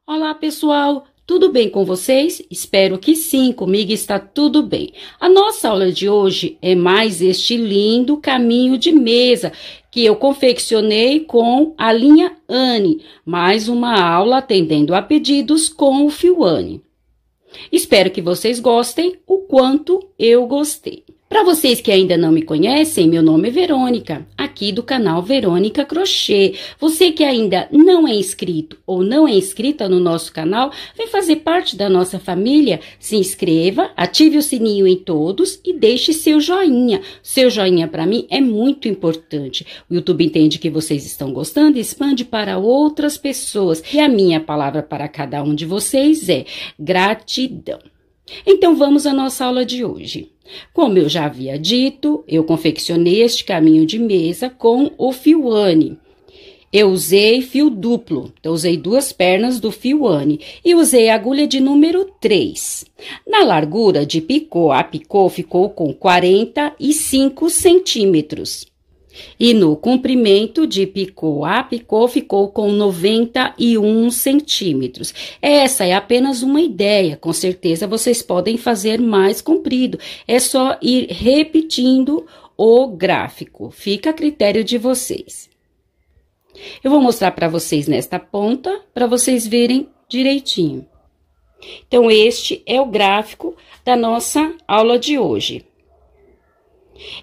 Olá, pessoal! Tudo bem com vocês? Espero que sim, comigo está tudo bem. A nossa aula de hoje é mais este lindo caminho de mesa que eu confeccionei com a linha Anne, mais uma aula atendendo a pedidos com o fio Anne. Espero que vocês gostem o quanto eu gostei. Para vocês que ainda não me conhecem, meu nome é Verônica, aqui do canal Verônica Crochê. Você que ainda não é inscrito ou não é inscrita no nosso canal, vem fazer parte da nossa família, se inscreva, ative o sininho em todos e deixe seu joinha. Seu joinha para mim é muito importante. O YouTube entende que vocês estão gostando e expande para outras pessoas. E a minha palavra para cada um de vocês é gratidão. Então vamos à nossa aula de hoje. Como eu já havia dito, eu confeccionei este caminho de mesa com o fio Anne. Eu usei fio duplo, então usei 2 pernas do fio Anne e usei a agulha de número 3. Na largura de picô a picô ficou com 45 centímetros. E no comprimento de picô a picô ficou com 91 centímetros. Essa é apenas uma ideia, com certeza vocês podem fazer mais comprido. É só ir repetindo o gráfico, fica a critério de vocês. Eu vou mostrar para vocês nesta ponta, para vocês verem direitinho. Então, este é o gráfico da nossa aula de hoje.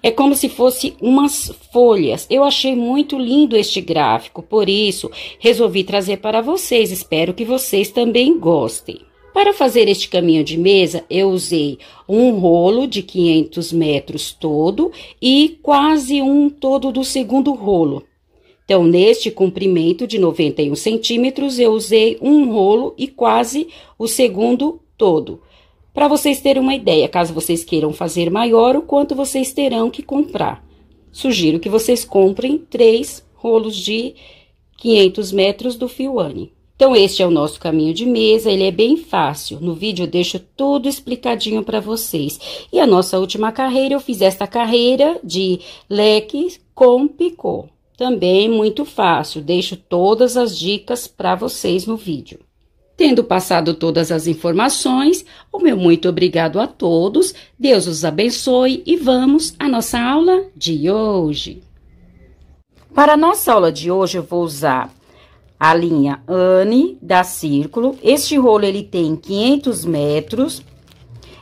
É como se fosse umas folhas. Eu achei muito lindo este gráfico, por isso resolvi trazer para vocês. Espero que vocês também gostem. Para fazer este caminho de mesa, eu usei um rolo de 500 metros todo e quase um todo do segundo rolo. Então, neste comprimento de 91 centímetros, eu usei um rolo e quase o segundo todo. Para vocês terem uma ideia, caso vocês queiram fazer maior, o quanto vocês terão que comprar. Sugiro que vocês comprem 3 rolos de 500 metros do fio Anne. Então, este é o nosso caminho de mesa, ele é bem fácil. No vídeo eu deixo tudo explicadinho para vocês. E a nossa última carreira, eu fiz esta carreira de leque com picô. Também muito fácil, deixo todas as dicas para vocês no vídeo. Tendo passado todas as informações, o meu muito obrigado a todos, Deus os abençoe e vamos à nossa aula de hoje. Para a nossa aula de hoje, eu vou usar a linha Anne da Círculo. Este rolo, ele tem 500 metros,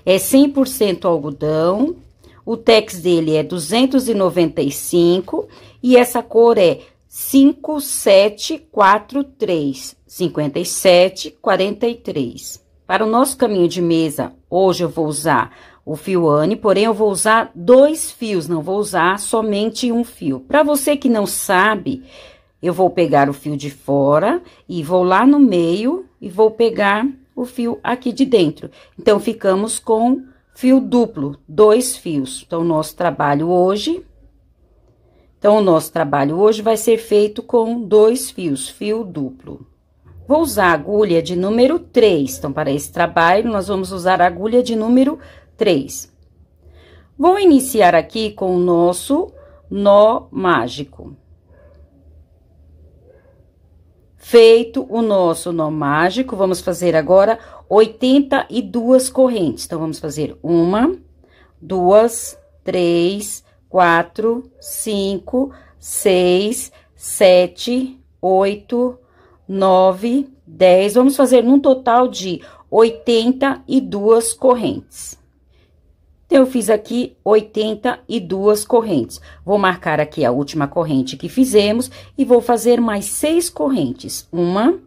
é 100% algodão, o tex dele é 295 e essa cor é 5743. 5743. Para o nosso caminho de mesa, hoje eu vou usar o fio Anne, porém eu vou usar 2 fios, não vou usar somente um fio. Para você que não sabe, eu vou pegar o fio de fora e vou lá no meio e vou pegar o fio aqui de dentro. Então, ficamos com fio duplo, 2 fios. Então, o nosso trabalho hoje vai ser feito com 2 fios, fio duplo. Vou usar a agulha de número 3, então, para esse trabalho, nós vamos usar a agulha de número 3. Vou iniciar aqui com o nosso nó mágico. Feito o nosso nó mágico, vamos fazer agora 82 correntes. Então, vamos fazer 1, 2, 3, 4, 5, 6, 7, 8, 9, 10, vamos fazer num total de 82 correntes. Então, eu fiz aqui 82 correntes. Vou marcar aqui a última corrente que fizemos e vou fazer mais 6 correntes. 1,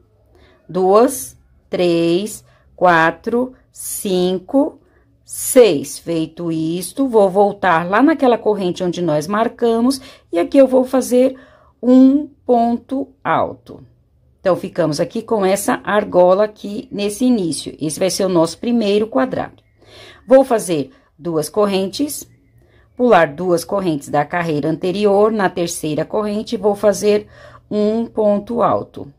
2, 3, 4, 5, 6. Feito isto, vou voltar lá naquela corrente onde nós marcamos e aqui eu vou fazer um ponto alto. Então, ficamos aqui com essa argola aqui nesse início. Esse vai ser o nosso primeiro quadrado. Vou fazer 2 correntes, pular 2 correntes da carreira anterior, na terceira corrente, vou fazer um ponto alto.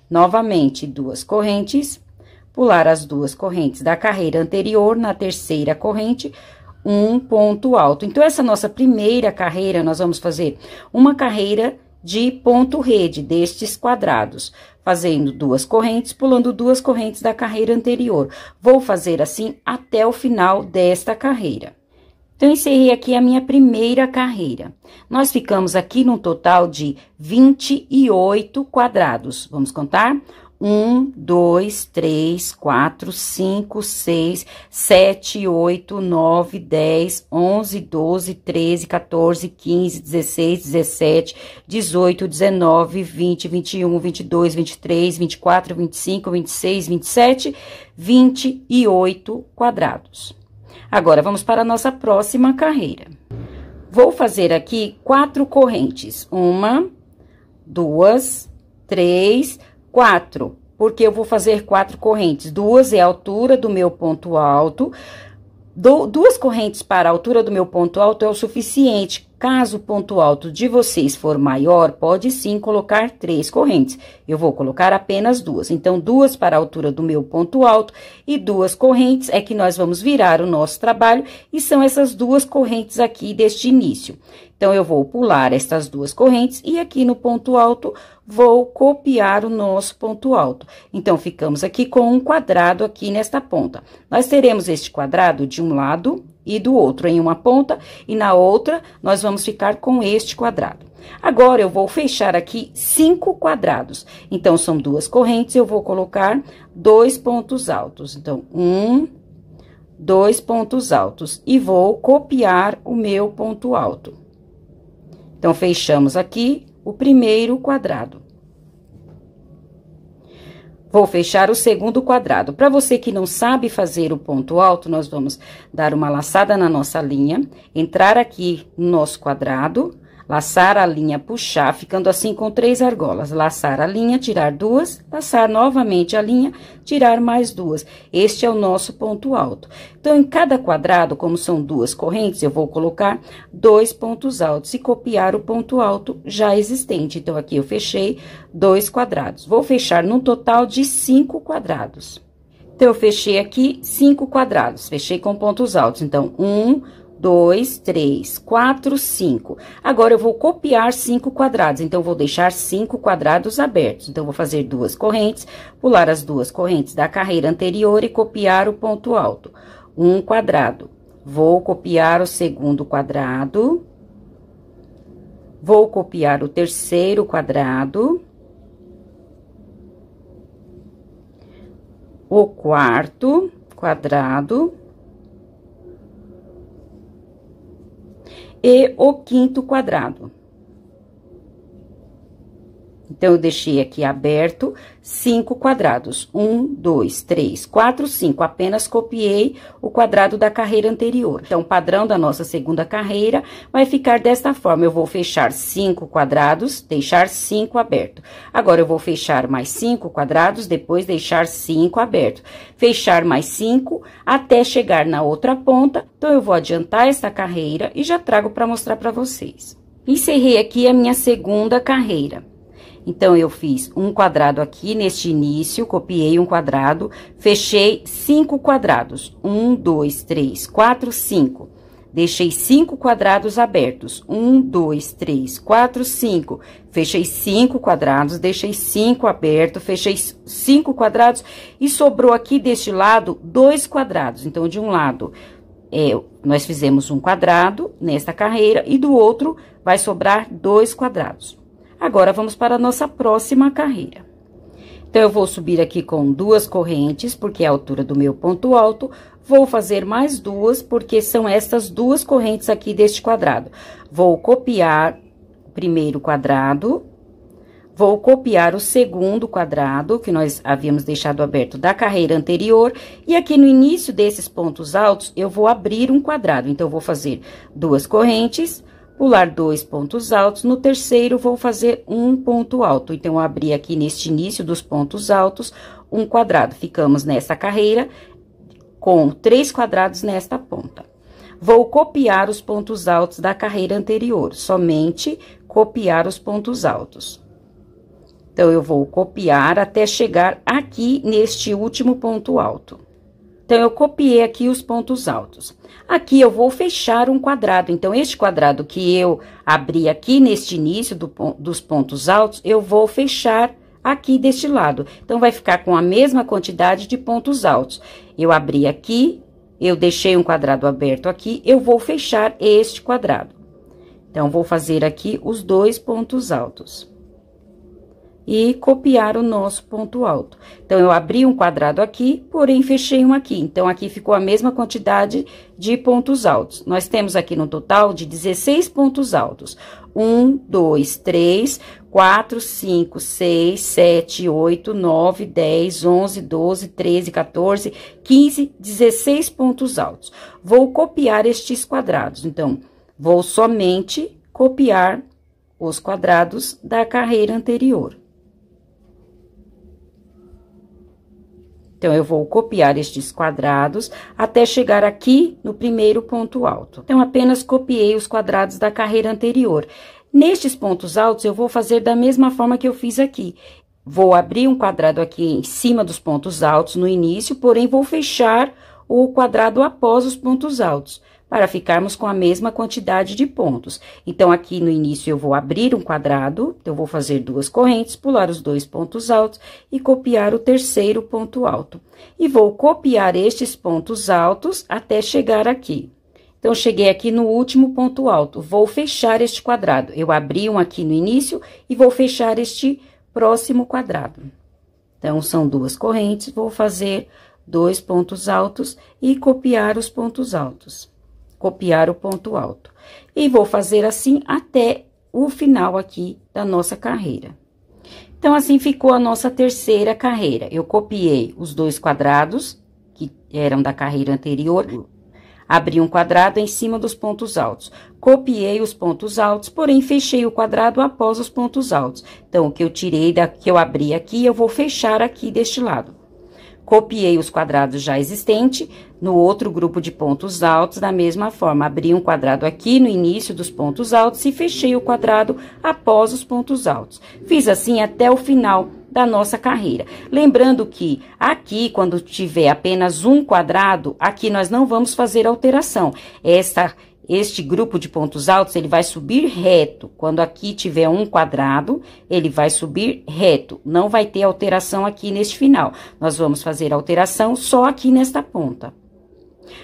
Novamente, 2 correntes, pular as 2 correntes da carreira anterior, na terceira corrente, um ponto alto. Então, essa nossa primeira carreira, nós vamos fazer uma carreira de ponto rede, destes quadrados. fazendo duas correntes, pulando duas correntes da carreira anterior. Vou fazer assim até o final desta carreira. Então, encerrei aqui a minha primeira carreira. Nós ficamos aqui num total de 28 quadrados. Vamos contar? 1, 2, 3, 4, 5, 6, 7, 8, 9, 10, 11, 12, 13, 14, 15, 16, 17, 18, 19, 20, 21, 22, 23, 24, 25, 26, 27, 28 quadrados. Agora, vamos para a nossa próxima carreira. Vou fazer aqui 4 correntes. 1, 2, 3, 4. Porque eu vou fazer 4 correntes. 2 é a altura do meu ponto alto. 2 correntes para a altura do meu ponto alto é o suficiente. Caso o ponto alto de vocês for maior, pode sim colocar 3 correntes. Eu vou colocar apenas 2. Então, 2 para a altura do meu ponto alto e 2 correntes é que nós vamos virar o nosso trabalho, e são essas 2 correntes aqui deste início. Então, eu vou pular estas 2 correntes e aqui no ponto alto vou copiar o nosso ponto alto. Então, ficamos aqui com um quadrado aqui nesta ponta. Nós teremos este quadrado de um lado e do outro, em uma ponta, e na outra nós vamos ficar com este quadrado. Agora, eu vou fechar aqui 5 quadrados. Então, são 2 correntes, eu vou colocar 2 pontos altos. Então, 1, 2 pontos altos, e vou copiar o meu ponto alto. Então, fechamos aqui o primeiro quadrado. Vou fechar o segundo quadrado. Para você que não sabe fazer o ponto alto, nós vamos dar uma laçada na nossa linha, entrar aqui no nosso quadrado, laçar a linha, puxar, ficando assim com 3 argolas. Laçar a linha, tirar 2, laçar novamente a linha, tirar mais 2. Este é o nosso ponto alto. Então, em cada quadrado, como são 2 correntes, eu vou colocar 2 pontos altos e copiar o ponto alto já existente. Então, aqui eu fechei 2 quadrados. Vou fechar num total de 5 quadrados. Então, eu fechei aqui 5 quadrados, fechei com pontos altos. Então, 1, 2, 3, 4, 5. Agora, eu vou copiar 5 quadrados, então, vou deixar 5 quadrados abertos. Então, vou fazer 2 correntes, pular as 2 correntes da carreira anterior e copiar o ponto alto. Um quadrado. Vou copiar o segundo quadrado. Vou copiar o terceiro quadrado. O quarto quadrado. E o quinto quadrado. Então, eu deixei aqui aberto 5 quadrados. 1, 2, 3, 4, 5. Apenas copiei o quadrado da carreira anterior. Então, o padrão da nossa segunda carreira vai ficar desta forma. Eu vou fechar 5 quadrados, deixar 5 aberto. Agora, eu vou fechar mais 5 quadrados, depois deixar 5 aberto. Fechar mais 5 até chegar na outra ponta. Então, eu vou adiantar essa carreira e já trago para mostrar para vocês. Encerrei aqui a minha segunda carreira. Então, eu fiz um quadrado aqui neste início, copiei um quadrado, fechei 5 quadrados. 1, 2, 3, 4, 5. Deixei 5 quadrados abertos. 1, 2, 3, 4, 5. Fechei 5 quadrados, deixei 5 abertos, fechei 5 quadrados e sobrou aqui deste lado 2 quadrados. Então, de um lado, nós fizemos um quadrado nesta carreira e do outro vai sobrar 2 quadrados. Agora, vamos para a nossa próxima carreira. Então, eu vou subir aqui com 2 correntes, porque é a altura do meu ponto alto. Vou fazer mais 2, porque são estas 2 correntes aqui deste quadrado. Vou copiar o primeiro quadrado. Vou copiar o segundo quadrado, que nós havíamos deixado aberto da carreira anterior. E aqui no início desses pontos altos, eu vou abrir um quadrado. Então, eu vou fazer 2 correntes, pular 2 pontos altos, no terceiro vou fazer um ponto alto. Então, eu abri aqui neste início dos pontos altos um quadrado. Ficamos nessa carreira com 3 quadrados nesta ponta. Vou copiar os pontos altos da carreira anterior, somente copiar os pontos altos. Então, eu vou copiar até chegar aqui neste último ponto alto. Então, eu copiei aqui os pontos altos. Aqui, eu vou fechar um quadrado. Então, este quadrado que eu abri aqui neste início dos pontos altos, eu vou fechar aqui deste lado. Então, vai ficar com a mesma quantidade de pontos altos. Eu abri aqui, eu deixei um quadrado aberto aqui, eu vou fechar este quadrado. Então, vou fazer aqui os 2 pontos altos. E copiar o nosso ponto alto. Então, eu abri um quadrado aqui, porém, fechei um aqui. Então, aqui ficou a mesma quantidade de pontos altos. Nós temos aqui no total de 16 pontos altos. 1, 2, 3, 4, 5, 6, 7, 8, 9, 10, 11, 12, 13, 14, 15, 16 pontos altos. Vou copiar estes quadrados. Então, vou somente copiar os quadrados da carreira anterior. Então, eu vou copiar estes quadrados até chegar aqui no primeiro ponto alto. Então, apenas copiei os quadrados da carreira anterior. Nestes pontos altos, eu vou fazer da mesma forma que eu fiz aqui. Vou abrir um quadrado aqui em cima dos pontos altos no início, porém, vou fechar o quadrado após os pontos altos, para ficarmos com a mesma quantidade de pontos. Então, aqui no início, eu vou abrir um quadrado, eu vou fazer 2 correntes, pular os 2 pontos altos e copiar o terceiro ponto alto. E vou copiar estes pontos altos até chegar aqui. Então, cheguei aqui no último ponto alto, vou fechar este quadrado. Eu abri um aqui no início e vou fechar este próximo quadrado. Então, são 2 correntes, vou fazer 2 pontos altos e copiar os pontos altos. Copiar o ponto alto. E vou fazer assim até o final aqui da nossa carreira. Então, assim ficou a nossa terceira carreira. Eu copiei os 2 quadrados, que eram da carreira anterior, abri um quadrado em cima dos pontos altos. Copiei os pontos altos, porém, fechei o quadrado após os pontos altos. Então, o que eu tirei que eu abri aqui, eu vou fechar aqui deste lado. Copiei os quadrados já existentes no outro grupo de pontos altos, da mesma forma. Abri um quadrado aqui no início dos pontos altos e fechei o quadrado após os pontos altos. Fiz assim até o final da nossa carreira. Lembrando que aqui, quando tiver apenas um quadrado, aqui nós não vamos fazer alteração. Este grupo de pontos altos, ele vai subir reto. Quando aqui tiver um quadrado, ele vai subir reto. Não vai ter alteração aqui neste final. Nós vamos fazer alteração só aqui nesta ponta.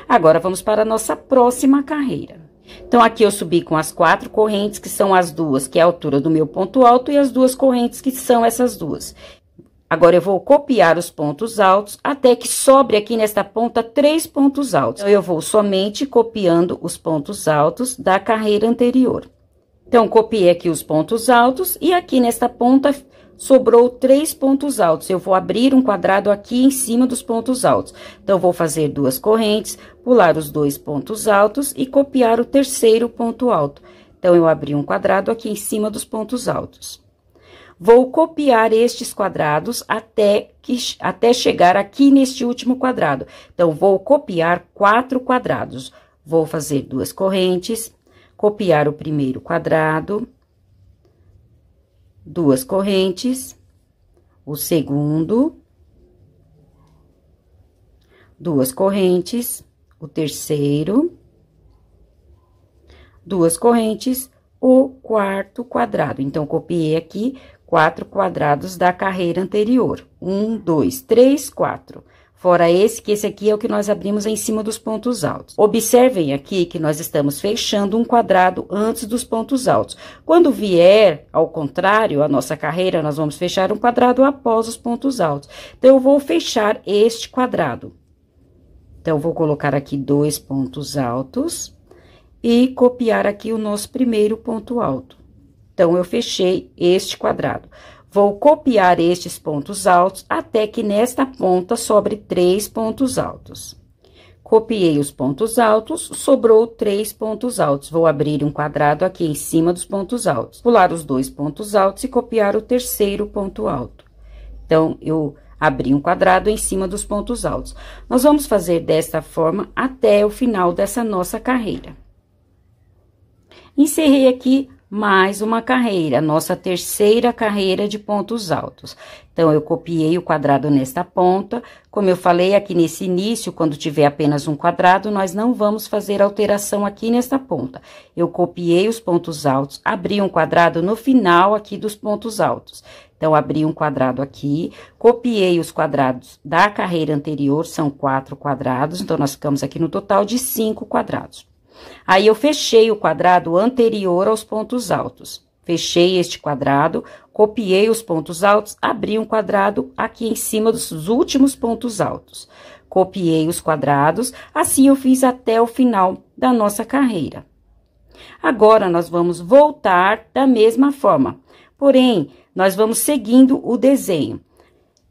Agora, vamos para a nossa próxima carreira. Então, aqui eu subi com as 4 correntes, que são as duas, que é a altura do meu ponto alto, e as 2 correntes, que são essas duas. Agora, eu vou copiar os pontos altos até que sobre aqui nesta ponta 3 pontos altos. Então, eu vou somente copiando os pontos altos da carreira anterior. Então, copiei aqui os pontos altos e aqui nesta ponta sobrou 3 pontos altos. Eu vou abrir um quadrado aqui em cima dos pontos altos. Então, vou fazer 2 correntes, pular os 2 pontos altos e copiar o terceiro ponto alto. Então, eu abri um quadrado aqui em cima dos pontos altos. Vou copiar estes quadrados até chegar aqui neste último quadrado. Então, vou copiar 4 quadrados. Vou fazer 2 correntes, copiar o primeiro quadrado, 2 correntes, o segundo, 2 correntes, o terceiro, 2 correntes, o quarto quadrado. Então, copiei aqui 4 quadrados da carreira anterior. 1, 2, 3, 4. Fora esse, que esse aqui é o que nós abrimos em cima dos pontos altos. Observem aqui que nós estamos fechando um quadrado antes dos pontos altos. Quando vier ao contrário, a nossa carreira, nós vamos fechar um quadrado após os pontos altos. Então, eu vou fechar este quadrado. Então, eu vou colocar aqui 2 pontos altos e copiar aqui o nosso primeiro ponto alto. Então, eu fechei este quadrado. Vou copiar estes pontos altos até que nesta ponta sobre 3 pontos altos. Copiei os pontos altos, sobrou 3 pontos altos. Vou abrir um quadrado aqui em cima dos pontos altos, pular os 2 pontos altos e copiar o terceiro ponto alto. Então, eu abri um quadrado em cima dos pontos altos. Nós vamos fazer desta forma até o final dessa nossa carreira. Encerrei aqui mais uma carreira, nossa terceira carreira de pontos altos. Então, eu copiei o quadrado nesta ponta. Como eu falei aqui nesse início, quando tiver apenas um quadrado, nós não vamos fazer alteração aqui nesta ponta. Eu copiei os pontos altos, abri um quadrado no final aqui dos pontos altos. Então, abri um quadrado aqui, copiei os quadrados da carreira anterior, são 4 quadrados, então, nós ficamos aqui no total de 5 quadrados. Aí, eu fechei o quadrado anterior aos pontos altos. Fechei este quadrado, copiei os pontos altos, abri um quadrado aqui em cima dos últimos pontos altos. Copiei os quadrados, assim eu fiz até o final da nossa carreira. Agora, nós vamos voltar da mesma forma, porém, nós vamos seguindo o desenho.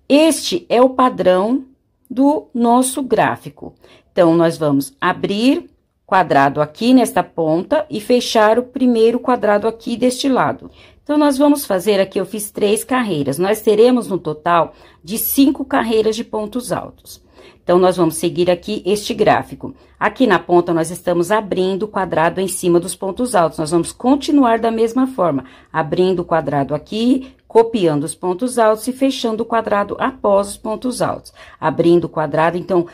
Este é o padrão do nosso gráfico. Então, nós vamos abrir quadrado aqui nesta ponta e fechar o primeiro quadrado aqui deste lado. Então, nós vamos fazer aqui, eu fiz 3 carreiras. Nós teremos no total de 5 carreiras de pontos altos. Então, nós vamos seguir aqui este gráfico. Aqui na ponta, nós estamos abrindo o quadrado em cima dos pontos altos. Nós vamos continuar da mesma forma, abrindo o quadrado aqui, copiando os pontos altos e fechando o quadrado após os pontos altos. Abrindo o quadrado, então,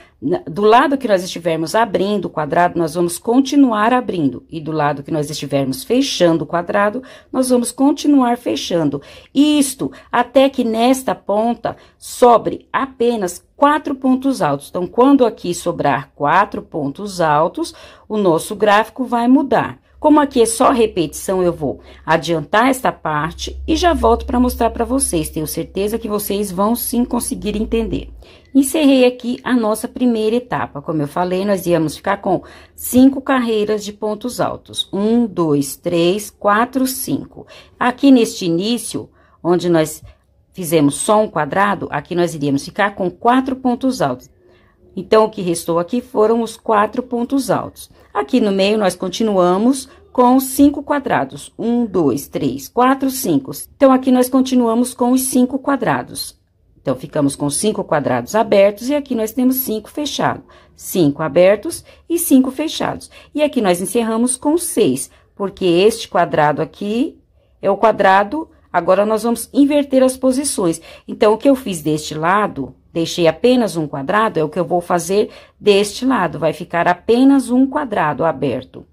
do lado que nós estivermos abrindo o quadrado, nós vamos continuar abrindo. E do lado que nós estivermos fechando o quadrado, nós vamos continuar fechando. Isto até que nesta ponta sobre apenas 4 pontos altos. Então, quando aqui sobrar 4 pontos altos, o nosso gráfico vai mudar. Como aqui é só repetição, eu vou adiantar esta parte e já volto para mostrar para vocês. Tenho certeza que vocês vão sim conseguir entender. Encerrei aqui a nossa primeira etapa. Como eu falei, nós íamos ficar com 5 carreiras de pontos altos. 1, 2, 3, 4, 5. Aqui neste início, onde nós fizemos só um quadrado, aqui nós iríamos ficar com 4 pontos altos. Então, o que restou aqui foram os 4 pontos altos. Aqui no meio, nós continuamos com 5 quadrados. 1, 2, 3, 4, 5. Então, aqui nós continuamos com os 5 quadrados. Então, ficamos com 5 quadrados abertos e aqui nós temos 5 fechados. 5 abertos e 5 fechados. E aqui nós encerramos com 6, porque este quadrado aqui é o quadrado. Agora, nós vamos inverter as posições. Então, o que eu fiz deste lado, deixei apenas um quadrado, é o que eu vou fazer deste lado. Vai ficar apenas um quadrado aberto.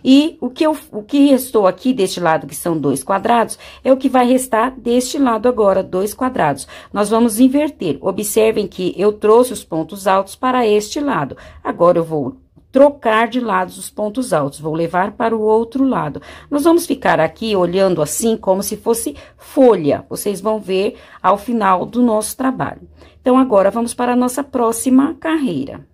E o que restou aqui deste lado, que são 2 quadrados, é o que vai restar deste lado agora, 2 quadrados. Nós vamos inverter. Observem que eu trouxe os pontos altos para este lado. Agora, eu vou trocar de lados os pontos altos, vou levar para o outro lado. Nós vamos ficar aqui olhando assim como se fosse folha, vocês vão ver ao final do nosso trabalho. Então, agora, vamos para a nossa próxima carreira.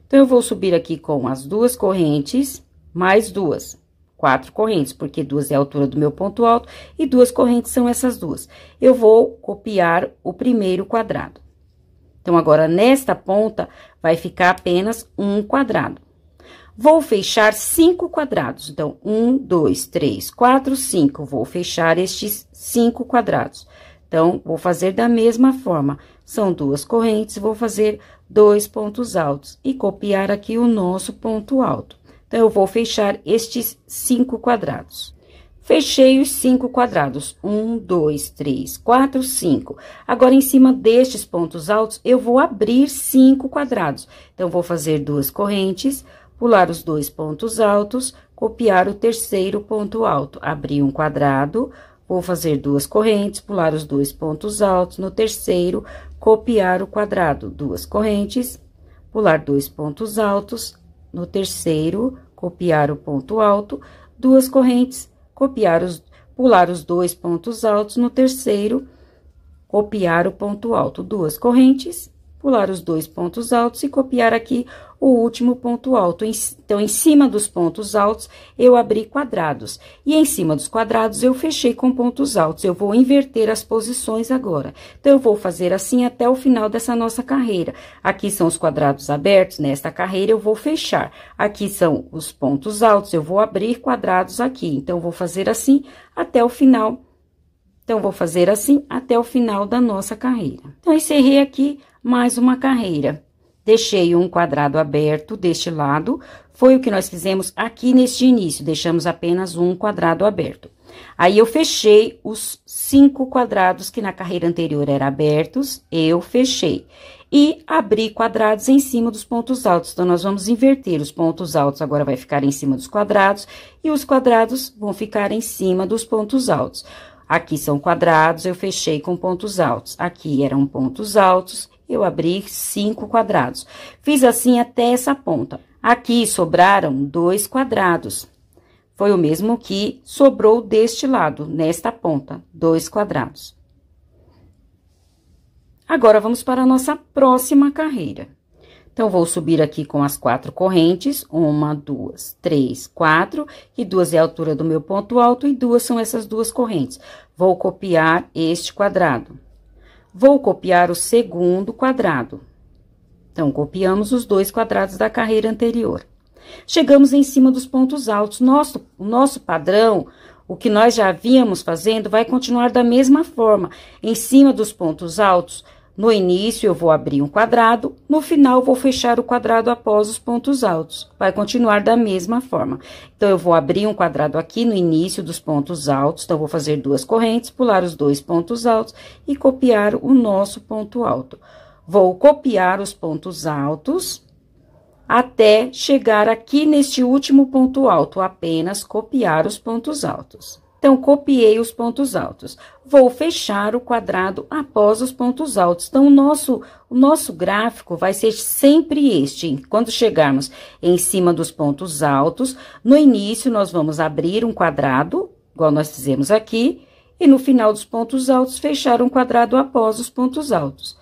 Então, eu vou subir aqui com as 2 correntes, mais 2, 4 correntes, porque 2 é a altura do meu ponto alto, e 2 correntes são essas 2. Eu vou copiar o primeiro quadrado. Então, agora, nesta ponta, vai ficar apenas um quadrado. Vou fechar 5 quadrados. Então, 1, 2, 3, 4, 5. Vou fechar estes 5 quadrados. Então, vou fazer da mesma forma. São 2 correntes, vou fazer 2 pontos altos e copiar aqui o nosso ponto alto. Então, eu vou fechar estes 5 quadrados. Fechei os 5 quadrados. 1, 2, 3, 4, 5. Agora, em cima destes pontos altos, eu vou abrir 5 quadrados. Então, vou fazer 2 correntes, pular os 2 pontos altos, copiar o terceiro ponto alto. Abrir um quadrado, vou fazer 2 correntes, pular os 2 pontos altos, no terceiro, copiar o quadrado. 2 correntes, pular 2 pontos altos, no terceiro, copiar o ponto alto, 2 correntes, pular os 2 pontos altos, no terceiro, copiar o ponto alto. 2 correntes, pular os 2 pontos altos e copiar aqui o último ponto alto. Então, em cima dos pontos altos, eu abri quadrados. E em cima dos quadrados, eu fechei com pontos altos. Eu vou inverter as posições agora. Então, eu vou fazer assim até o final dessa nossa carreira. Aqui são os quadrados abertos, nesta carreira eu vou fechar. Aqui são os pontos altos, eu vou abrir quadrados aqui. Então, eu vou fazer assim até o final. Então, vou fazer assim até o final da nossa carreira. Então, encerrei aqui mais uma carreira. Deixei um quadrado aberto deste lado, foi o que nós fizemos aqui neste início, deixamos apenas um quadrado aberto. Aí, eu fechei os 5 quadrados que na carreira anterior eram abertos, eu fechei. E abri quadrados em cima dos pontos altos, então, nós vamos inverter. Os pontos altos agora vai ficar em cima dos quadrados, e os quadrados vão ficar em cima dos pontos altos. aqui são quadrados, eu fechei com pontos altos. Aqui eram pontos altos, eu abri 5 quadrados. Fiz assim até essa ponta. Aqui sobraram 2 quadrados. Foi o mesmo que sobrou deste lado, nesta ponta, 2 quadrados. Agora, vamos para a nossa próxima carreira. Então, vou subir aqui com as 4 correntes, 1, 2, 3, 4, e 2 é a altura do meu ponto alto, e 2 são essas 2 correntes. Vou copiar este quadrado. Vou copiar o segundo quadrado. Então, copiamos os 2 quadrados da carreira anterior. Chegamos em cima dos pontos altos. O nosso padrão, o que nós já havíamos fazendo, vai continuar da mesma forma. Em cima dos pontos altos, no início eu vou abrir um quadrado, no final vou fechar o quadrado após os pontos altos. Vai continuar da mesma forma. Então, eu vou abrir um quadrado aqui no início dos pontos altos, então, vou fazer 2 correntes, pular os 2 pontos altos e copiar o nosso ponto alto. Vou copiar os pontos altos até chegar aqui neste último ponto alto, apenas copiar os pontos altos. Então, copiei os pontos altos. Vou fechar o quadrado após os pontos altos. Então, o nosso gráfico vai ser sempre este. Quando chegarmos em cima dos pontos altos, no início, nós vamos abrir um quadrado, igual nós fizemos aqui, e no final dos pontos altos, fechar um quadrado após os pontos altos.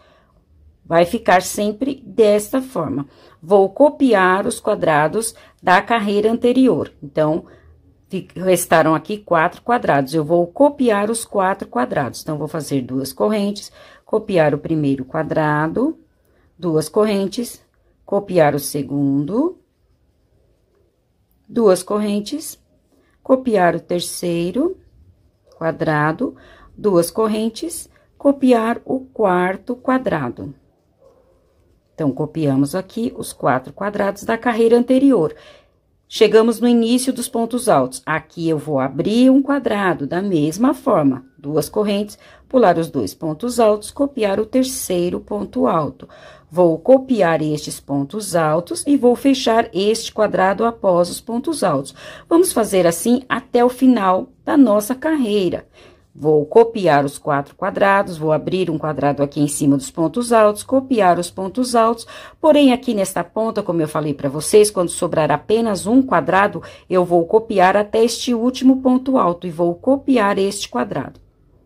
Vai ficar sempre desta forma. Vou copiar os quadrados da carreira anterior. Então, restaram aqui 4 quadrados. Eu vou copiar os 4 quadrados. Então, vou fazer 2 correntes, copiar o primeiro quadrado, 2 correntes, copiar o segundo, 2 correntes, copiar o terceiro quadrado, 2 correntes, copiar o quarto quadrado. Então, copiamos aqui os 4 quadrados da carreira anterior. Chegamos no início dos pontos altos. Aqui, eu vou abrir um quadrado da mesma forma. 2 correntes, pular os 2 pontos altos, copiar o terceiro ponto alto. Vou copiar estes pontos altos e vou fechar este quadrado após os pontos altos. Vamos fazer assim até o final da nossa carreira. Vou copiar os 4 quadrados, vou abrir um quadrado aqui em cima dos pontos altos, copiar os pontos altos, porém, aqui nesta ponta, como eu falei para vocês, quando sobrar apenas um quadrado, eu vou copiar até este último ponto alto e vou copiar este quadrado.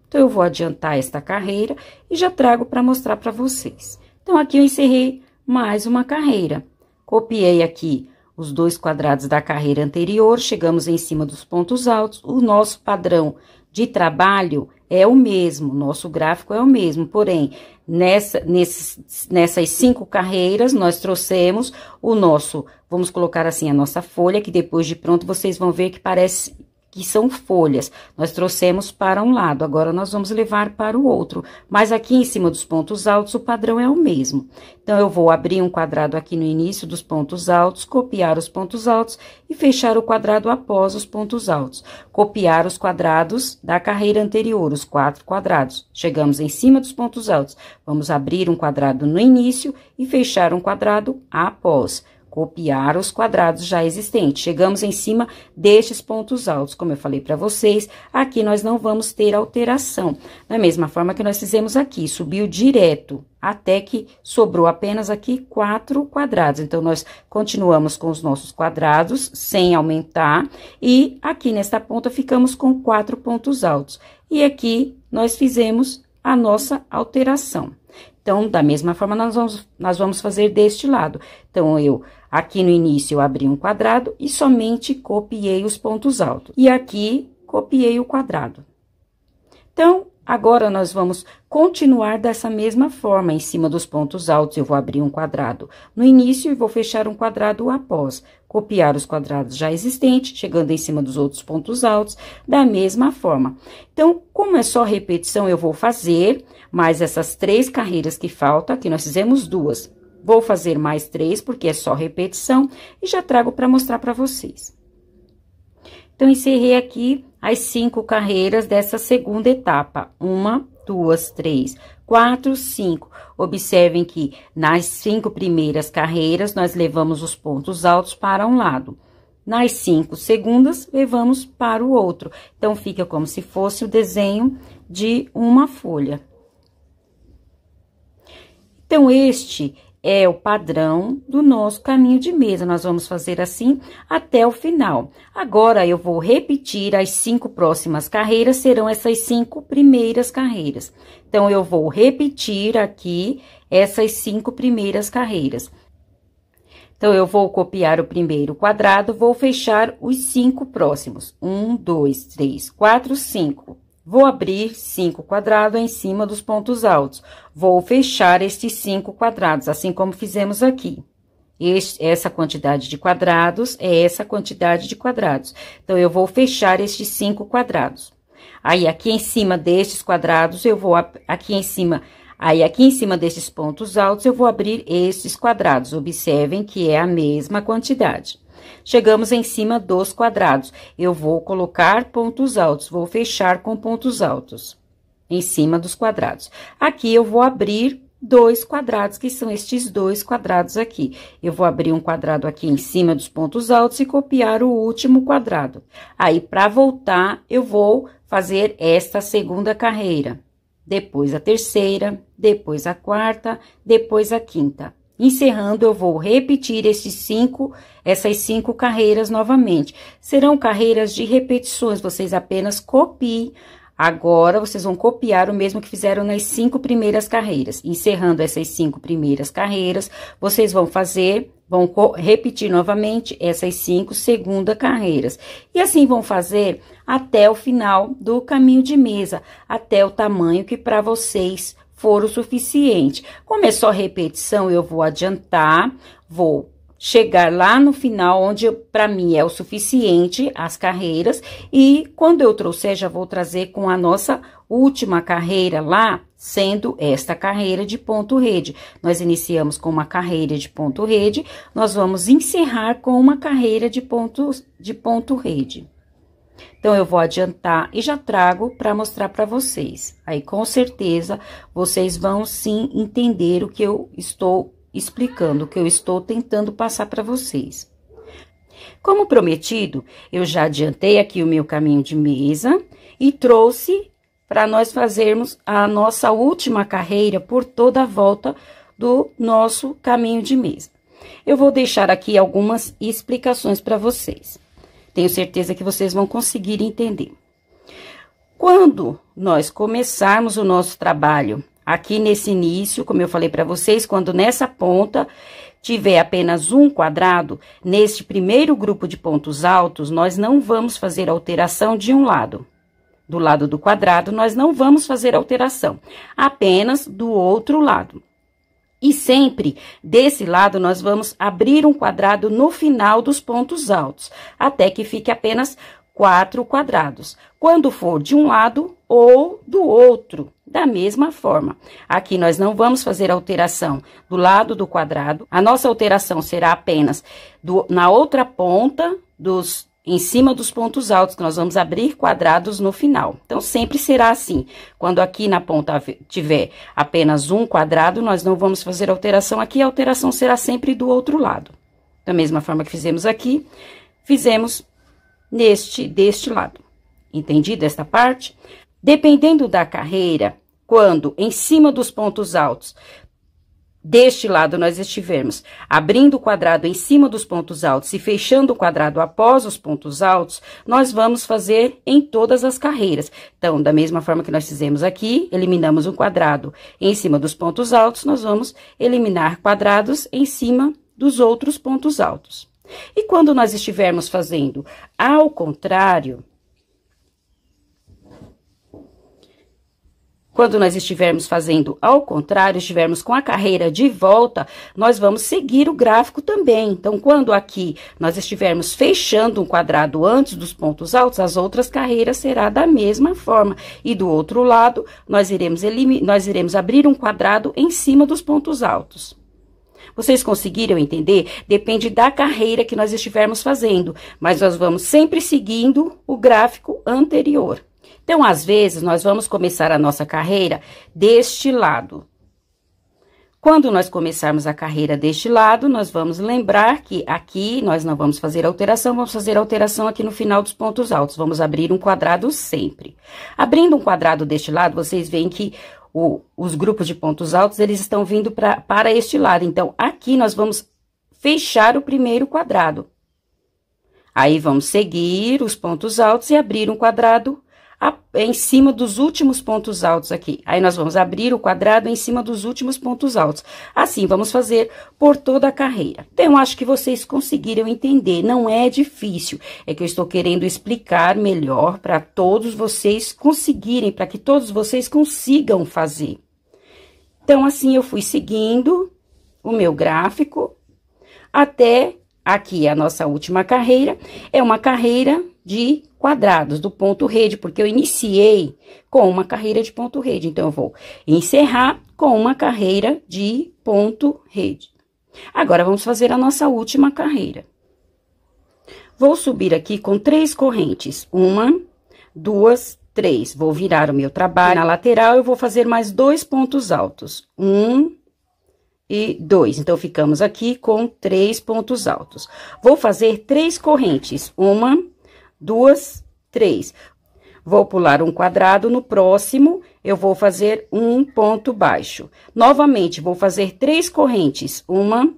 Então, eu vou adiantar esta carreira e já trago para mostrar para vocês. Então, aqui eu encerrei mais uma carreira. Copiei aqui os 2 quadrados da carreira anterior, chegamos em cima dos pontos altos, o nosso padrão de trabalho é o mesmo, nosso gráfico é o mesmo, porém, nessas 5 carreiras, nós trouxemos o nosso, vamos colocar assim, a nossa folha, que depois de pronto, vocês vão ver que parece que são folhas. Nós trouxemos para um lado, agora nós vamos levar para o outro. Mas aqui em cima dos pontos altos, o padrão é o mesmo. Então, eu vou abrir um quadrado aqui no início dos pontos altos, copiar os pontos altos e fechar o quadrado após os pontos altos. Copiar os quadrados da carreira anterior, os 4 quadrados. Chegamos em cima dos pontos altos. Vamos abrir um quadrado no início e fechar um quadrado após. Copiar os quadrados já existentes. Chegamos em cima destes pontos altos. Como eu falei para vocês, aqui nós não vamos ter alteração. Da mesma forma que nós fizemos aqui, subiu direto, até que sobrou apenas aqui 4 quadrados. Então, nós continuamos com os nossos quadrados, sem aumentar. E aqui nesta ponta, ficamos com 4 pontos altos. E aqui, nós fizemos a nossa alteração. Então, da mesma forma, nós vamos fazer deste lado. Então, aqui no início, eu abri um quadrado e somente copiei os pontos altos. E aqui, copiei o quadrado. Então, agora, nós vamos continuar dessa mesma forma. Em cima dos pontos altos, eu vou abrir um quadrado no início e vou fechar um quadrado após. Copiar os quadrados já existentes, chegando em cima dos outros pontos altos, da mesma forma. Então, como é só repetição, eu vou fazer mais essas 3 carreiras que faltam. Aqui nós fizemos 2. Vou fazer mais 3, porque é só repetição, e já trago para mostrar para vocês. Então, encerrei aqui as 5 carreiras dessa segunda etapa. 1, 2, 3, 4, 5. Observem que nas 5 primeiras carreiras, nós levamos os pontos altos para um lado. nas 5 segundas, levamos para o outro. Então, fica como se fosse o desenho de uma folha. Então, este é o padrão do nosso caminho de mesa. Nós vamos fazer assim até o final. Agora, eu vou repetir as 5 próximas carreiras, serão essas 5 primeiras carreiras. Então, eu vou repetir aqui essas 5 primeiras carreiras. Então, eu vou copiar o primeiro quadrado, vou fechar os 5 próximos. 1, 2, 3, 4, 5. Vou abrir 5 quadrados em cima dos pontos altos. Vou fechar estes 5 quadrados, assim como fizemos aqui. Essa quantidade de quadrados é essa quantidade de quadrados. Então, eu vou fechar estes 5 quadrados. Aí, aqui em cima destes quadrados, eu vou aqui em cima desses pontos altos, eu vou abrir estes quadrados. Observem que é a mesma quantidade. Chegamos em cima dos quadrados. Eu vou colocar pontos altos, vou fechar com pontos altos em cima dos quadrados. Aqui, eu vou abrir 2 quadrados, que são estes 2 quadrados aqui. Eu vou abrir um quadrado aqui em cima dos pontos altos e copiar o último quadrado. Aí, para voltar, eu vou fazer esta segunda carreira. Depois a terceira, depois a quarta, depois a quinta. Encerrando, eu vou repetir essas 5 carreiras novamente. Serão carreiras de repetições, vocês apenas copiem. Agora, vocês vão copiar o mesmo que fizeram nas 5 primeiras carreiras. Encerrando essas 5 primeiras carreiras, vocês vão repetir novamente essas 5 segundas carreiras. E assim vão fazer até o final do caminho de mesa, até o tamanho que para vocês for o suficiente. Como é só repetição, eu vou adiantar, vou chegar lá no final, onde para mim é o suficiente as carreiras, e quando eu trouxer, já vou trazer com a nossa última carreira lá, sendo esta carreira de ponto rede. Nós iniciamos com uma carreira de ponto rede, nós vamos encerrar com uma carreira de ponto rede. Então, eu vou adiantar e já trago para mostrar para vocês. Aí, com certeza, vocês vão sim entender o que eu estou explicando, o que eu estou tentando passar para vocês. Como prometido, eu já adiantei aqui o meu caminho de mesa e trouxe para nós fazermos a nossa última carreira por toda a volta do nosso caminho de mesa. Eu vou deixar aqui algumas explicações para vocês. Tenho certeza que vocês vão conseguir entender. Quando nós começarmos o nosso trabalho, aqui nesse início, como eu falei para vocês, quando nessa ponta tiver apenas um quadrado, neste primeiro grupo de pontos altos, nós não vamos fazer alteração de um lado. Do lado do quadrado, nós não vamos fazer alteração, apenas do outro lado. E sempre desse lado, nós vamos abrir um quadrado no final dos pontos altos, até que fique apenas 4 quadrados. Quando for de um lado ou do outro, da mesma forma. Aqui nós não vamos fazer alteração do lado do quadrado, a nossa alteração será apenas na outra ponta em cima dos pontos altos, que nós vamos abrir quadrados no final. Então, sempre será assim. Quando aqui na ponta tiver apenas um quadrado, nós não vamos fazer alteração aqui, a alteração será sempre do outro lado. Da mesma forma que fizemos aqui, fizemos deste lado. Entendido esta parte? Dependendo da carreira, quando em cima dos pontos altos, deste lado, nós estivermos abrindo o quadrado em cima dos pontos altos e fechando o quadrado após os pontos altos, nós vamos fazer em todas as carreiras. Então, da mesma forma que nós fizemos aqui, eliminamos um quadrado em cima dos pontos altos, nós vamos eliminar quadrados em cima dos outros pontos altos. E quando nós estivermos fazendo ao contrário, quando nós estivermos fazendo ao contrário, estivermos com a carreira de volta, nós vamos seguir o gráfico também. Então, quando aqui nós estivermos fechando um quadrado antes dos pontos altos, as outras carreiras será da mesma forma. E do outro lado, nós iremos abrir um quadrado em cima dos pontos altos. Vocês conseguiram entender? Depende da carreira que nós estivermos fazendo, mas nós vamos sempre seguindo o gráfico anterior. Então, às vezes, nós vamos começar a nossa carreira deste lado. Quando nós começarmos a carreira deste lado, nós vamos lembrar que aqui nós não vamos fazer alteração, vamos fazer alteração aqui no final dos pontos altos. Vamos abrir um quadrado sempre. Abrindo um quadrado deste lado, vocês veem que os grupos de pontos altos, eles estão vindo para este lado. Então, aqui nós vamos fechar o primeiro quadrado. Aí, vamos seguir os pontos altos e abrir um quadrado em cima dos últimos pontos altos aqui. Aí, nós vamos abrir o quadrado em cima dos últimos pontos altos. Assim, vamos fazer por toda a carreira. Então, acho que vocês conseguiram entender. Não é difícil. É que eu estou querendo explicar melhor para todos vocês conseguirem, para que todos vocês consigam fazer. Então, assim, eu fui seguindo o meu gráfico até aqui a nossa última carreira. É uma carreira de quadrados, do ponto rede, porque eu iniciei com uma carreira de ponto rede. Então, eu vou encerrar com uma carreira de ponto rede. Agora, vamos fazer a nossa última carreira. Vou subir aqui com 3 correntes. 1, 2, 3. Vou virar o meu trabalho. Na lateral, eu vou fazer mais 2 pontos altos. 1 e 2. Então, ficamos aqui com 3 pontos altos. Vou fazer 3 correntes. 1, 2, 3. Vou pular um quadrado, no próximo, eu vou fazer um ponto baixo. Novamente, vou fazer 3 correntes. 1,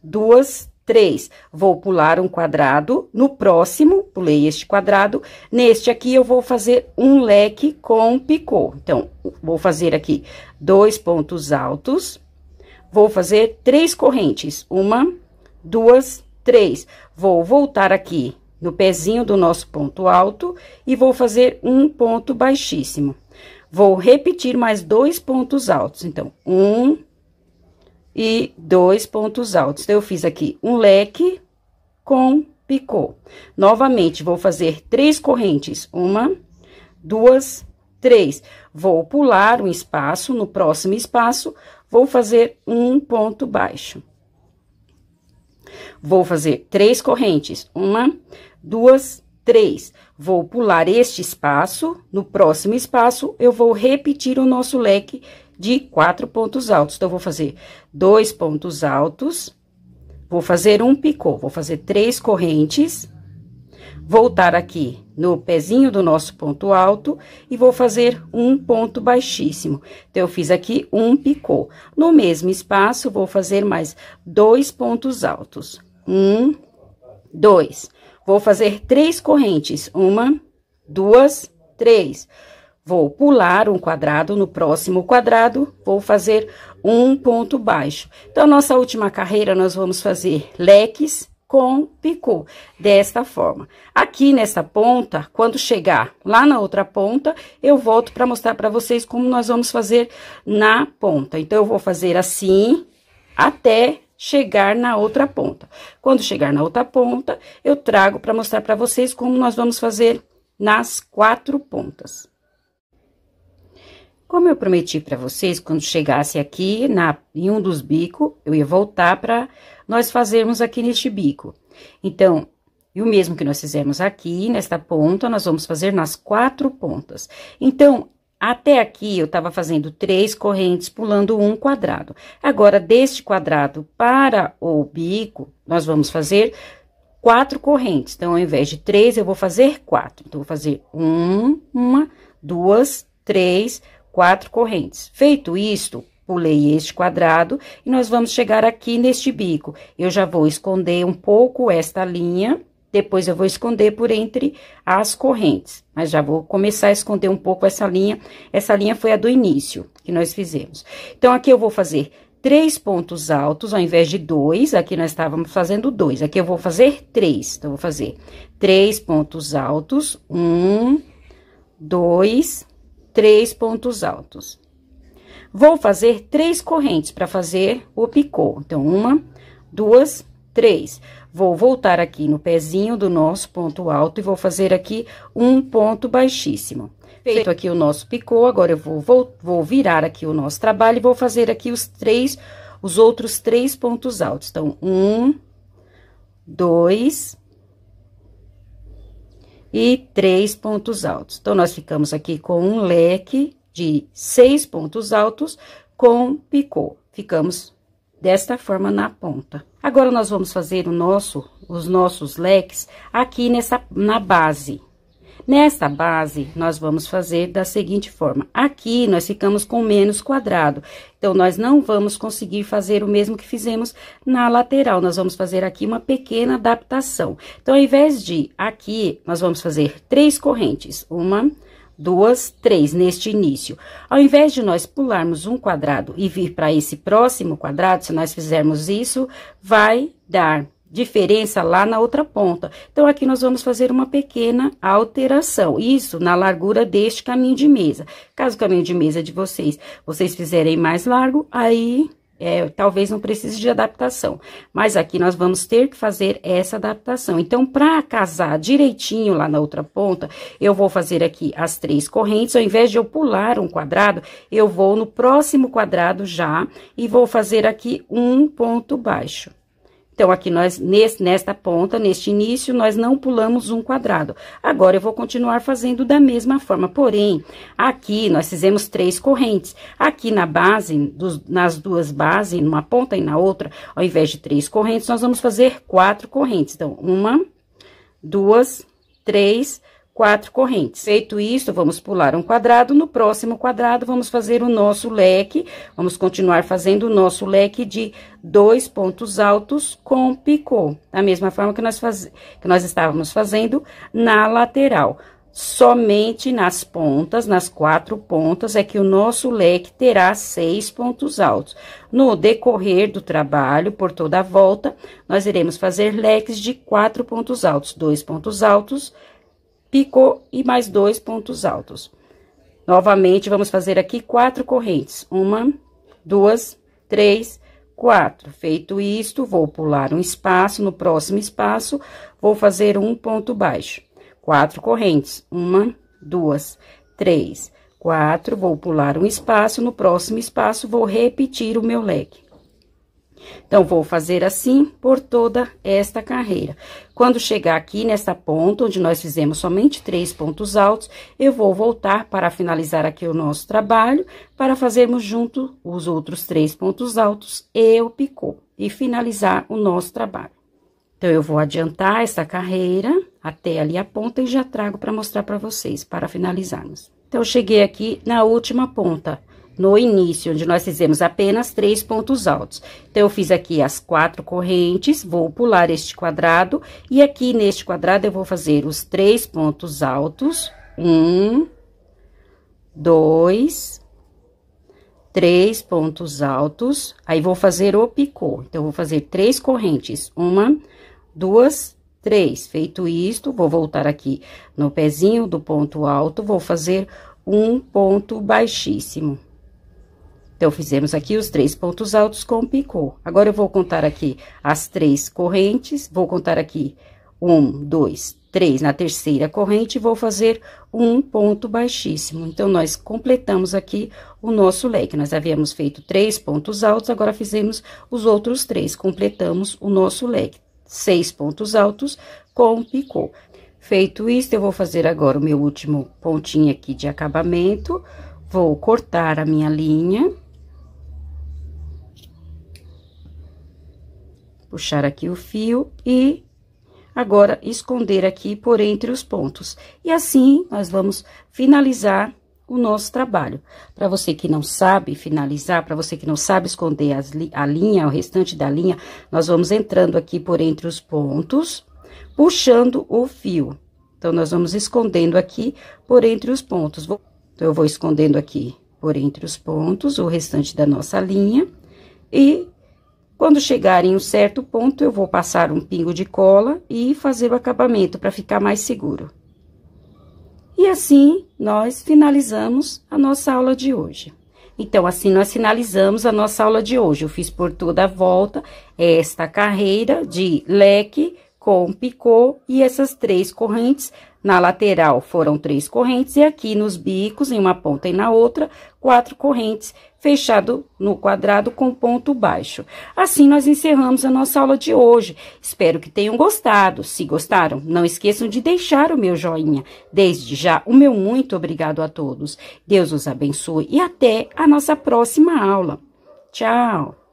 2, 3. Vou pular um quadrado, no próximo, pulei este quadrado. Neste aqui, eu vou fazer um leque com picô. Então, vou fazer aqui 2 pontos altos. Vou fazer 3 correntes. 1, 2, 3. Vou voltar aqui no pezinho do nosso ponto alto e vou fazer um ponto baixíssimo. Vou repetir mais 2 pontos altos. Então, 1 e 2 pontos altos. Então, eu fiz aqui um leque com picô. Novamente, vou fazer 3 correntes. 1, 2, 3. Vou pular um espaço, no próximo espaço, vou fazer um ponto baixo. Vou fazer 3 correntes. 1, 2, 3. Vou pular este espaço, no próximo espaço, eu vou repetir o nosso leque de 4 pontos altos. Então, eu vou fazer 2 pontos altos, vou fazer um picô, vou fazer 3 correntes, voltar aqui no pezinho do nosso ponto alto e vou fazer um ponto baixíssimo. Então, eu fiz aqui um picô. No mesmo espaço, vou fazer mais 2 pontos altos. 1, 2. Vou fazer 3 correntes. 1, 2, 3. Vou pular um quadrado, no próximo quadrado, vou fazer um ponto baixo. Então, nossa última carreira, nós vamos fazer leques com picô, desta forma. Aqui nessa ponta, quando chegar lá na outra ponta, eu volto para mostrar para vocês como nós vamos fazer na ponta. Então, eu vou fazer assim, até chegar na outra ponta. Quando chegar na outra ponta, eu trago para mostrar para vocês como nós vamos fazer nas 4 pontas. Como eu prometi para vocês, quando chegasse aqui em um dos bicos, eu ia voltar para nós fazermos aqui neste bico. Então, e o mesmo que nós fizemos aqui, nesta ponta, nós vamos fazer nas 4 pontas. Então, até aqui, eu tava fazendo 3 correntes, pulando um quadrado. Agora, deste quadrado para o bico, nós vamos fazer 4 correntes. Então, ao invés de 3, eu vou fazer 4. Então, vou fazer 1, 2, 3, 4 correntes. Feito isto, pulei este quadrado e nós vamos chegar aqui neste bico. Eu já vou esconder um pouco esta linha, depois eu vou esconder por entre as correntes. Mas já vou começar a esconder um pouco essa linha. Essa linha foi a do início que nós fizemos. Então, aqui eu vou fazer 3 pontos altos, ao invés de 2, aqui nós estávamos fazendo 2. Aqui eu vou fazer 3. Então, eu vou fazer 3 pontos altos, 1, 2, 3 pontos altos. Vou fazer 3 correntes para fazer o picô. Então, 1, 2, 3. Vou voltar aqui no pezinho do nosso ponto alto e vou fazer aqui um ponto baixíssimo. Feito aqui o nosso picô, agora eu vou virar aqui o nosso trabalho e vou fazer aqui os outros 3 pontos altos. Então, 1, 2 e 3 pontos altos. Então, nós ficamos aqui com um leque de 6 pontos altos com picô. ficamos desta forma na ponta. Agora, nós vamos fazer os nossos leques aqui na base. Nesta base, nós vamos fazer da seguinte forma. Aqui, nós ficamos com menos quadrado. Então, nós não vamos conseguir fazer o mesmo que fizemos na lateral. Nós vamos fazer aqui uma pequena adaptação. Então, ao invés de aqui, nós vamos fazer 3 correntes. 1, 2, 3, neste início. Ao invés de nós pularmos um quadrado e vir para esse próximo quadrado, se nós fizermos isso, vai dar diferença lá na outra ponta. Então, aqui nós vamos fazer uma pequena alteração. Isso na largura deste caminho de mesa. Caso o caminho de mesa de vocês fizerem mais largo, aí talvez não precise de adaptação. Mas aqui nós vamos ter que fazer essa adaptação. Então, para casar direitinho lá na outra ponta, eu vou fazer aqui as 3 correntes. Ao invés de eu pular um quadrado, eu vou no próximo quadrado já e vou fazer aqui um ponto baixo. Então, aqui nesta ponta, neste início, nós não pulamos um quadrado. Agora, eu vou continuar fazendo da mesma forma. Porém, aqui nós fizemos 3 correntes. Aqui na base, nas duas bases, numa ponta e na outra, ao invés de 3 correntes, nós vamos fazer 4 correntes. Então, 1, 2, 3, 4 correntes. Feito isso, vamos pular um quadrado. No próximo quadrado, vamos fazer o nosso leque. Vamos continuar fazendo o nosso leque de 2 pontos altos com picô. Da mesma forma que nós estávamos fazendo na lateral. Somente nas pontas, nas 4 pontas, é que o nosso leque terá 6 pontos altos. No decorrer do trabalho, por toda a volta, nós iremos fazer leques de 4 pontos altos. 2 pontos altos, picô e mais 2 pontos altos. Novamente, vamos fazer aqui 4 correntes. 1, 2, 3, 4. Feito isto, vou pular um espaço. No próximo espaço, vou fazer um ponto baixo. 4 correntes. 1, 2, 3, 4. Vou pular um espaço. No próximo espaço, vou repetir o meu leque. Então, vou fazer assim por toda esta carreira. Quando chegar aqui nessa ponta, onde nós fizemos somente 3 pontos altos, eu vou voltar para finalizar aqui o nosso trabalho, para fazermos junto os outros 3 pontos altos e o picô, e finalizar o nosso trabalho. Então, eu vou adiantar essa carreira até ali a ponta e já trago para mostrar para vocês, para finalizarmos. Então, eu cheguei aqui na última ponta. No início, onde nós fizemos apenas 3 pontos altos. Então, eu fiz aqui as 4 correntes, vou pular este quadrado, e aqui neste quadrado eu vou fazer os 3 pontos altos. 1, 2, 3 pontos altos, aí vou fazer o picô. Então, eu vou fazer 3 correntes. 1, 2, 3. Feito isto, vou voltar aqui no pezinho do ponto alto, vou fazer um ponto baixíssimo. Então, fizemos aqui os 3 pontos altos com picô. Agora, eu vou contar aqui as 3 correntes, vou contar aqui 1, 2, 3 na terceira corrente, vou fazer um ponto baixíssimo. Então, nós completamos aqui o nosso leque. Nós havíamos feito 3 pontos altos, agora fizemos os outros 3, completamos o nosso leque. 6 pontos altos com picô. Feito isso, eu vou fazer agora o meu último pontinho aqui de acabamento. Vou cortar a minha linha. Puxar aqui o fio e agora esconder aqui por entre os pontos. E assim, nós vamos finalizar o nosso trabalho. Para você que não sabe finalizar, para você que não sabe esconder a linha, o restante da linha, nós vamos entrando aqui por entre os pontos, puxando o fio. Então, nós vamos escondendo aqui por entre os pontos. Então, eu vou escondendo aqui por entre os pontos o restante da nossa linha e quando chegar em um certo ponto, eu vou passar um pingo de cola e fazer o acabamento para ficar mais seguro. E assim, nós finalizamos a nossa aula de hoje. Então, assim, nós finalizamos a nossa aula de hoje. Eu fiz por toda a volta esta carreira de leque com picô e essas 3 correntes. Na lateral foram 3 correntes e aqui nos bicos, em uma ponta e na outra, 4 correntes, fechado no quadrado com ponto baixo. Assim, nós encerramos a nossa aula de hoje. Espero que tenham gostado. Se gostaram, não esqueçam de deixar o meu joinha. Desde já, o meu muito obrigado a todos. Deus os abençoe e até a nossa próxima aula. Tchau!